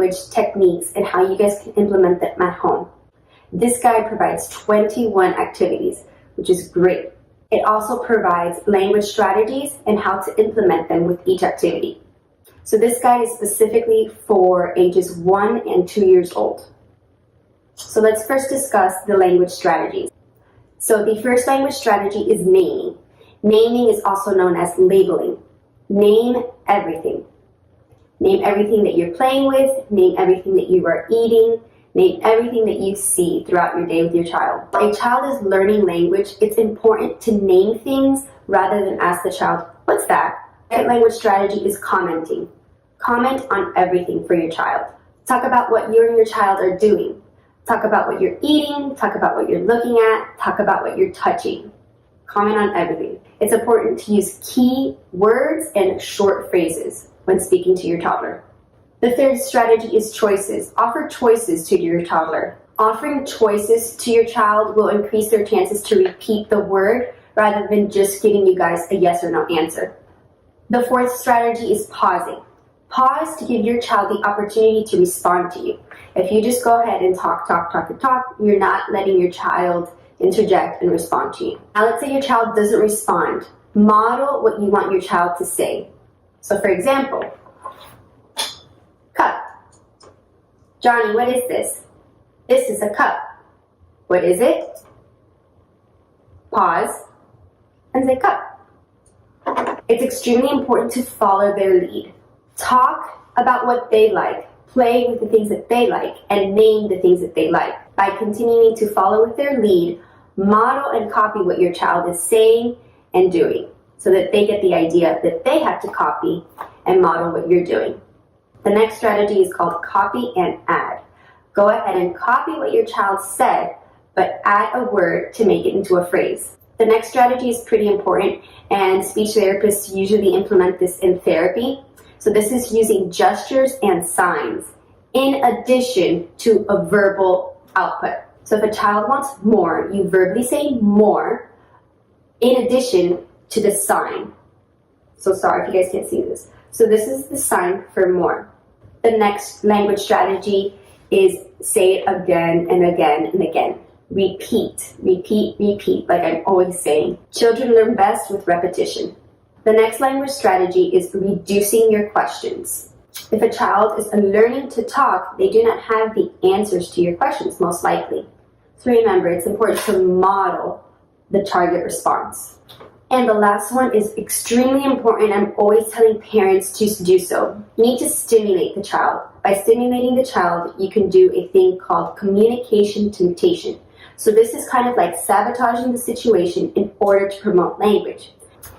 language techniques and how you guys can implement them at home. This guide provides 21 activities, which is great. It also provides language strategies and how to implement them with each activity. So this guide is specifically for ages 1 and 2 years old. So let's first discuss the language strategies. So the first language strategy is naming. Naming is also known as labeling. Name everything. Name everything that you're playing with, name everything that you are eating, name everything that you see throughout your day with your child. If a child is learning language, it's important to name things rather than ask the child, what's that? Second language strategy is commenting. Comment on everything for your child. Talk about what you and your child are doing. Talk about what you're eating, talk about what you're looking at, talk about what you're touching. Comment on everything. It's important to use key words and short phrases when speaking to your toddler. The third strategy is choices. Offer choices to your toddler. Offering choices to your child will increase their chances to repeat the word rather than just giving you guys a yes or no answer. The fourth strategy is pausing. Pause to give your child the opportunity to respond to you. If you just go ahead and talk, you're not letting your child interject and respond to you. Now let's say your child doesn't respond. Model what you want your child to say. So for example, cup. Johnny, what is this? This is a cup. What is it? Pause and say cup. It's extremely important to follow their lead. Talk about what they like, play with the things that they like, and name the things that they like. By continuing to follow with their lead, model and copy what your child is saying and doing so that they get the idea that they have to copy and model what you're doing. The next strategy is called copy and add. Go ahead and copy what your child said, but add a word to make it into a phrase. The next strategy is pretty important, and speech therapists usually implement this in therapy. So this is using gestures and signs in addition to a verbal output. So if a child wants more, you verbally say more in addition to the sign. So sorry if you guys can't see this. So this is the sign for more. The next language strategy is say it again and again and again. Repeat, repeat, repeat, like I'm always saying. Children learn best with repetition. The next language strategy is reducing your questions. If a child is learning to talk, they do not have the answers to your questions, most likely. So remember, it's important to model the target response. And the last one is extremely important. I'm always telling parents to do so. You need to stimulate the child. By stimulating the child, you can do a thing called communication temptation. So this is kind of like sabotaging the situation in order to promote language.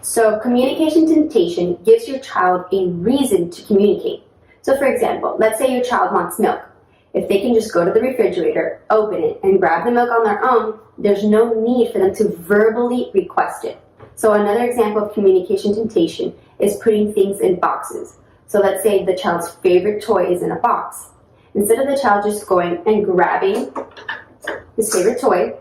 So communication temptation gives your child a reason to communicate. So for example, let's say your child wants milk. If they can just go to the refrigerator, open it, and grab the milk on their own, there's no need for them to verbally request it. So another example of communication temptation is putting things in boxes. So let's say the child's favorite toy is in a box. Instead of the child just going and grabbing his favorite toy,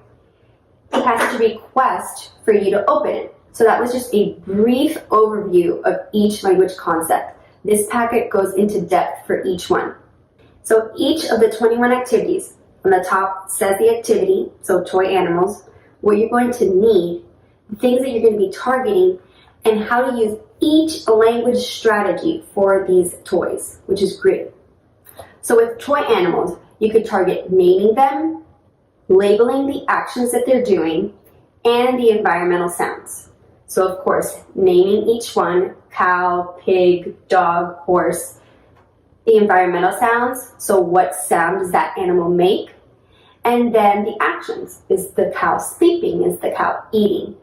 he has to request for you to open it. So that was just a brief overview of each language concept. This packet goes into depth for each one. So each of the 21 activities, on the top says the activity, so toy animals, what you're going to need, the things that you're going to be targeting, and how to use each language strategy for these toys, which is great. So with toy animals, you could target naming them, labeling the actions that they're doing, and the environmental sounds. So of course, naming each one, cow, pig, dog, horse, the environmental sounds, so what sound does that animal make? And then the actions, is the cow sleeping, is the cow eating?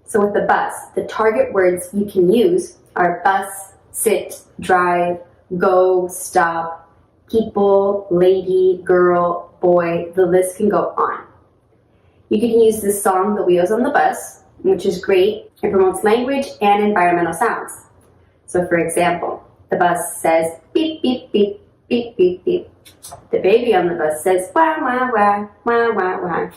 So with the bus, the target words you can use are bus, sit, drive, go, stop, people, lady, girl, boy, the list can go on. You can use the song The Wheels on the Bus, which is great. It promotes language and environmental sounds. So for example, the bus says beep, beep, beep, beep, beep, beep. The baby on the bus says wah, wah, wah, wah, wah, wah.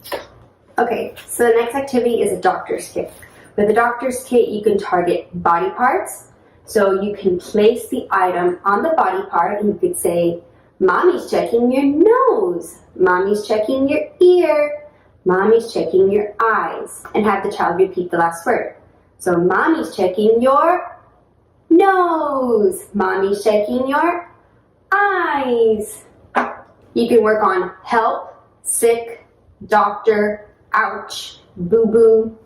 Okay, so the next activity is a doctor's kit. With the doctor's kit, you can target body parts. So you can place the item on the body part, and you could say, Mommy's checking your nose. Mommy's checking your ear. Mommy's checking your eyes. And have the child repeat the last word. So mommy's checking your nose. Mommy's checking your eyes. You can work on help, sick, doctor, ouch, boo-boo.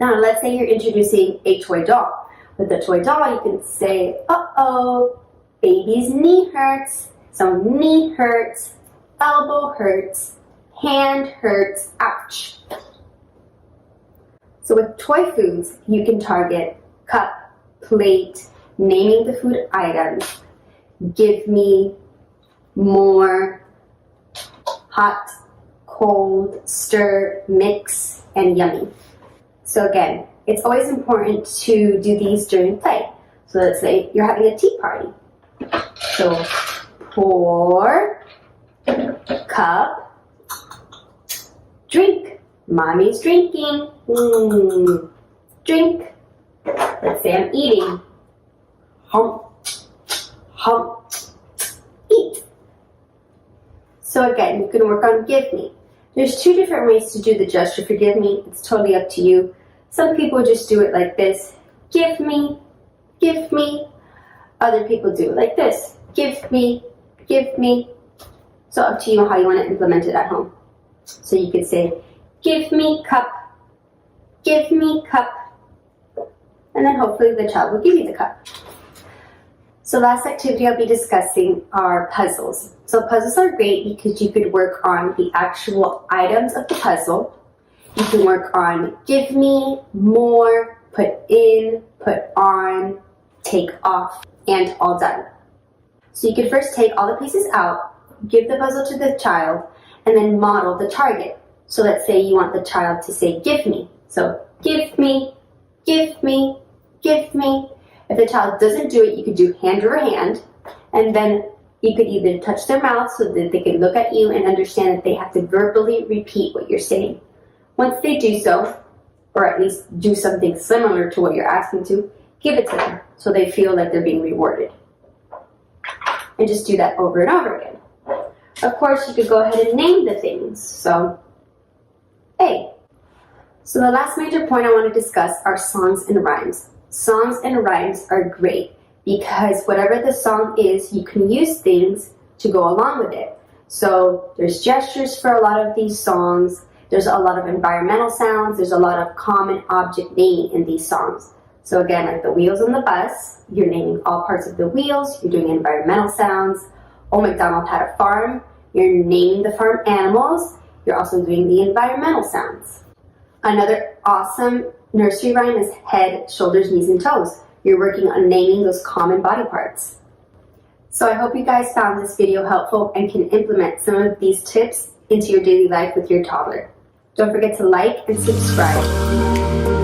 Now let's say you're introducing a toy doll. With the toy doll, you can say, uh-oh, baby's knee hurts. So knee hurts, elbow hurts, hand hurts, ouch. So with toy foods, you can target cup, plate, naming the food items, give me, more, hot, cold, stir, mix, and yummy. So again, it's always important to do these during play. So let's say you're having a tea party. So pour, cup, drink. Mommy's drinking. Drink. Let's say I'm eating. Hump, hump, eat. So again, you can work on give me. There's two different ways to do the gesture for give me. It's totally up to you. Some people just do it like this. Give me, give me. Other people do it like this. Give me, give me. So up to you how you want to implement it at home. So you could say, give me cup, give me cup. And then hopefully the child will give you the cup. So last activity I'll be discussing are puzzles. So puzzles are great because you could work on the actual items of the puzzle. You can work on give me, more, put in, put on, take off, and all done. So you can first take all the pieces out, give the puzzle to the child, and then model the target. So let's say you want the child to say give me. So give me, give me, give me. If the child doesn't do it, you could do hand over hand, and then you could either touch their mouth so that they can look at you and understand that they have to verbally repeat what you're saying. Once they do so, or at least do something similar to what you're asking to, give it to them so they feel like they're being rewarded. And just do that over and over again. Of course, you could go ahead and name the things. So, A. So the last major point I want to discuss are songs and rhymes. Songs and rhymes are great because whatever the song is, you can use things to go along with it. So there's gestures for a lot of these songs. There's a lot of environmental sounds. There's a lot of common object naming in these songs. So again, like the wheels on the bus, you're naming all parts of the wheels. You're doing environmental sounds. Oh, MacDonald had a farm. You're naming the farm animals. You're also doing the environmental sounds. Another awesome nursery rhyme is head, shoulders, knees, and toes. You're working on naming those common body parts. So I hope you guys found this video helpful and can implement some of these tips into your daily life with your toddler. Don't forget to like and subscribe.